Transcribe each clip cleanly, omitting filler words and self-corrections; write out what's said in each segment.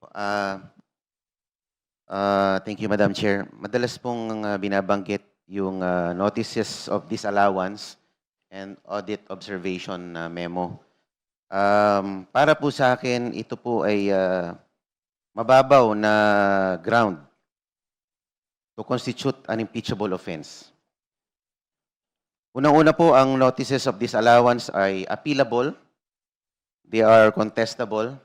Ah, Thank you, Madam Chair. Madalas pong binabanggit yung notices of disallowance and audit observation memo. Para po sa akin, ito po ay mababaw na ground to constitute an impeachable offense. Unang-una po, ang notices of disallowance ay appealable, they are contestable.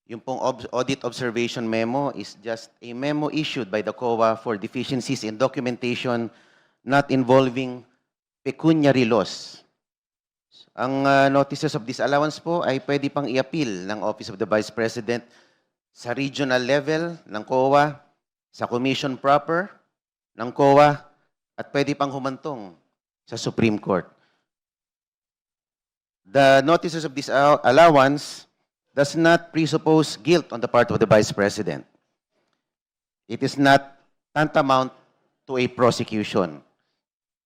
Yung pong audit observation memo is just a memo issued by the COA for deficiencies in documentation not involving pecuniary loss. Ang notices of disallowance po ay pwede pang i-appeal ng Office of the Vice President sa regional level ng COA, sa commission proper ng COA, at pwede pang humantong sa Supreme Court. The notices of disallowance does not presuppose guilt on the part of the Vice President. It is not tantamount to a prosecution.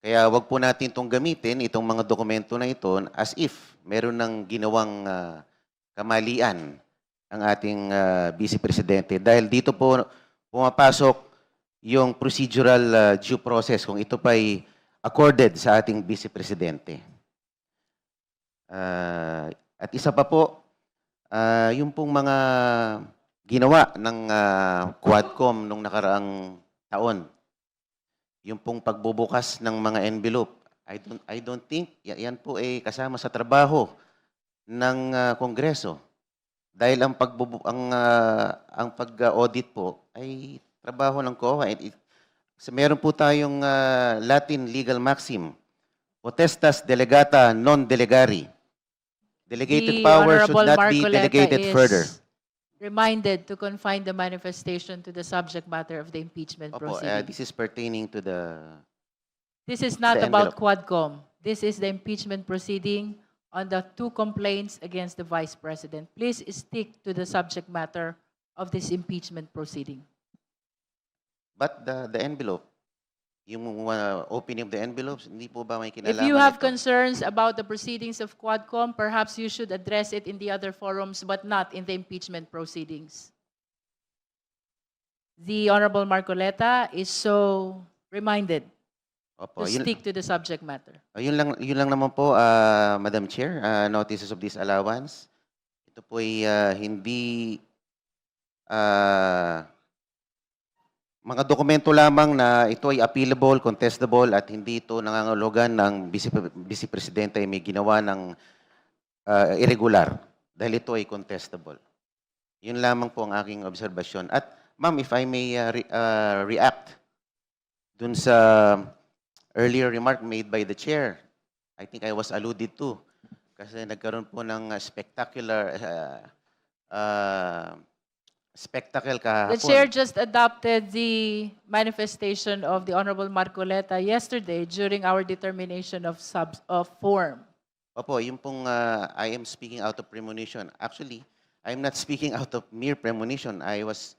Kaya wag po natin itong gamitin, itong mga dokumento na ito, as if meron ng ginawang kamalian ang ating Vice Presidente. Dahil dito po pumapasok yung procedural due process kung ito pa'y accorded sa ating Vice Presidente. At isa pa po, yung pong mga ginawa ng Quadcom nung nakaraang taon, yung pong pagbubukas ng mga envelope, I don't think yan po ay kasama sa trabaho ng Kongreso. Dahil ang pag-audit po ay trabaho ng COA. Meron po tayong Latin legal maxim, potestas delegata non delegari. Delegated power should not be delegated further. Reminded to confine the manifestation to the subject matter of the impeachment Opo, proceeding. this is pertaining to the... This is not the about envelope. Quadcom. This is the impeachment proceeding on the 2 complaints against the Vice President. Please stick to the subject matter of this impeachment proceeding. But the envelope, yung opening of the envelopes, hindi po ba may kinalaman If you have ito? concerns about the proceedings of Quadcom, perhaps you should address it in the other forums, but not in the impeachment proceedings. The Honorable Marcoleta is so reminded Opo, to stick to the subject matter. yun lang naman po, Madam Chair, notices of disallowance. Ito po ay hindi mga dokumento lamang na ito ay appealable, contestable, at hindi ito nangangahulugan ng Vice Presidente ay may ginawa ng irregular dahil ito ay contestable. Yun lamang po ang aking obserbasyon. At ma'am, if I may react dun sa earlier remark made by the chair, I think I was alluded to kasi nagkaroon po ng spectacle kahapon. The chair just adopted the manifestation of the Honorable Marcoleta yesterday during our determination of form. Opo, yung pong I am speaking out of premonition. Actually, I'm not speaking out of mere premonition. I was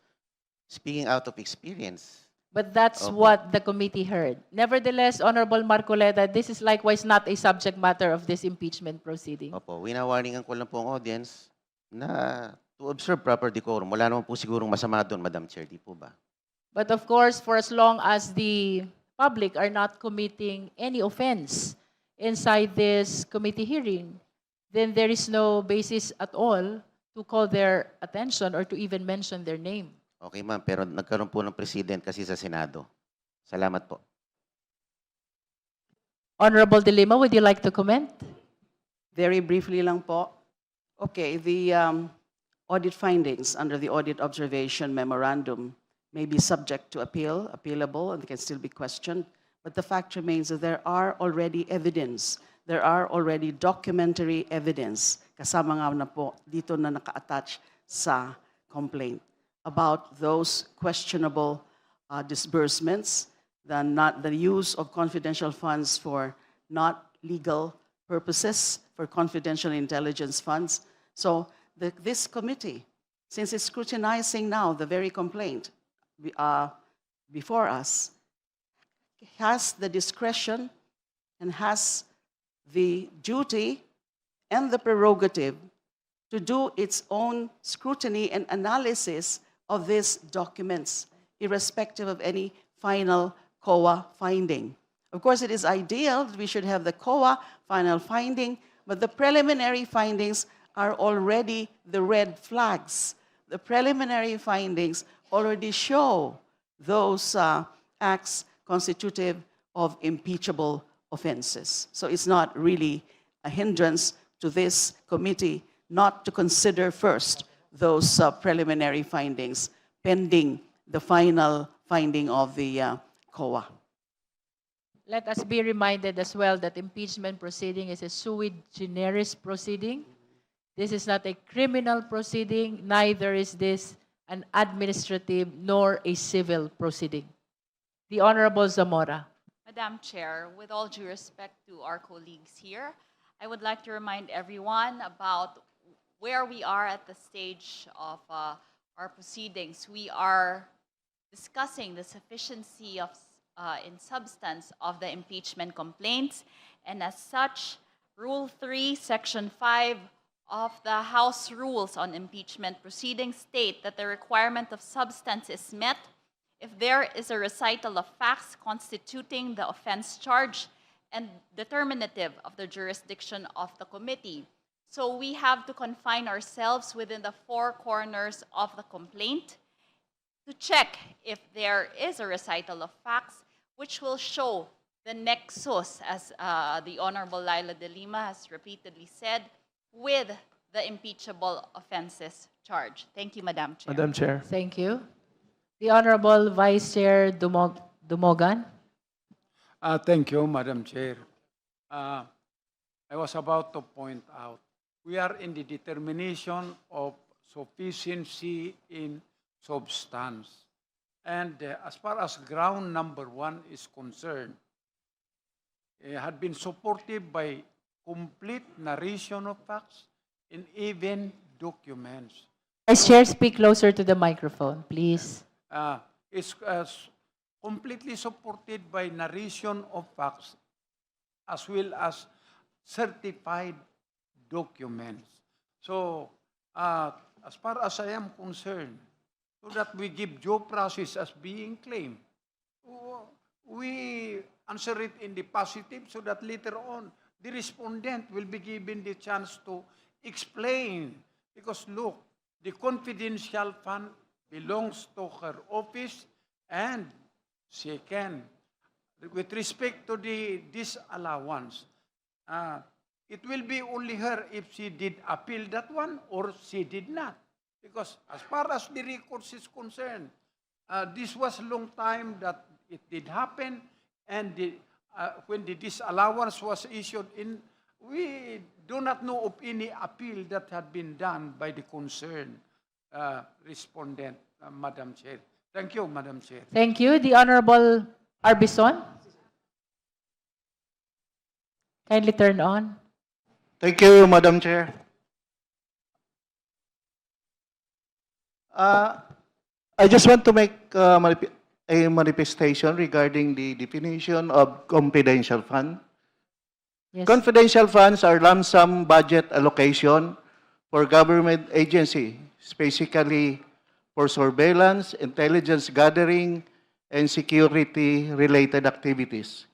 speaking out of experience. But that's Opo. what the committee heard. Nevertheless, Honorable Marcoleta, this is likewise not a subject matter of this impeachment proceeding. Opo, winawarningan ko lang po ang audience na to observe proper decorum. Wala naman po sigurong masama doon, Madam Chair, di po ba? But of course, for as long as the public are not committing any offense inside this committee hearing, then there is no basis at all to call their attention or to even mention their name. Okay, ma'am, pero nagkaroon po ng president kasi sa Senado. Salamat po. Honorable De Lima, would you like to comment? Very briefly lang po. Okay, the audit findings under the audit observation memorandum may be subject to appeal, appealable, and can still be questioned. But the fact remains that there are already evidence, there are already documentary evidence, kasama nga na po dito na naka-attach sa complaint, about those questionable disbursements, the use of confidential funds for not legal purposes, for confidential intelligence funds. So this committee, since it's scrutinizing now the very complaint before us, has the discretion and has the duty and the prerogative to do its own scrutiny and analysis of these documents, irrespective of any final COA finding. Of course, it is ideal that we should have the COA final finding, but the preliminary findings are already the red flags. The preliminary findings already show those acts constitutive of impeachable offenses. So it's not really a hindrance to this committee not to consider first those preliminary findings pending the final finding of the COA. Let us be reminded as well that impeachment proceeding is a sui generis proceeding. This is not a criminal proceeding, neither is this an administrative nor a civil proceeding. The Honorable Zamora. Madam Chair, with all due respect to our colleagues here, I would like to remind everyone about where we are at the stage of our proceedings. We are discussing the sufficiency of, in substance of the impeachment complaints, and as such, Rule 3, Section 5 of the House Rules on Impeachment Proceedings state that the requirement of substance is met if there is a recital of facts constituting the offense charge and determinative of the jurisdiction of the committee. So we have to confine ourselves within the four corners of the complaint to check if there is a recital of facts which will show the nexus, as the Honorable Laila de Lima has repeatedly said, with the impeachable offenses charge. Thank you, Madam Chair. Madam Chair. Thank you. The Honorable Vice Chair Dumogan. Thank you, Madam Chair. I was about to point out, we are in the determination of sufficiency in substance. And as far as ground number 1 is concerned, it had been supported by complete narration of facts and even documents. Vice Chair, speak closer to the microphone, please. Is completely supported by narration of facts as well as certified documents. So, as far as I am concerned, so that we give due process as being claimed, we answer it in the positive so that later on the respondent will be given the chance to explain. Because look, the confidential fund belongs to her office, and she can, with respect to the disallowance, it will be only her if she did appeal that one or she did not. Because as far as the records is concerned, this was a long time that it did happen, and when the disallowance was issued in, we do not know of any appeal that had been done by the concerned respondent, Madam Chair. Thank you, Madam Chair. Thank you. The Honorable Arbison. Kindly turn on. Thank you, Madam Chair. I just want to make a manifestation regarding the definition of confidential fund. Yes. Confidential funds are lump sum budget allocation for government agency, specifically for surveillance, intelligence gathering, and security-related activities.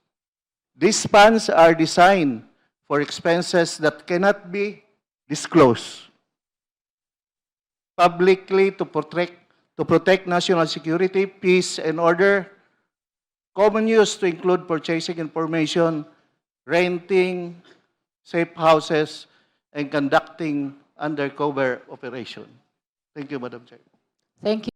These funds are designed for expenses that cannot be disclosed publicly to protect national security, peace, and order, common use to include purchasing information, renting safe houses, and conducting undercover operation. Thank you, Madam Chair. Thank you.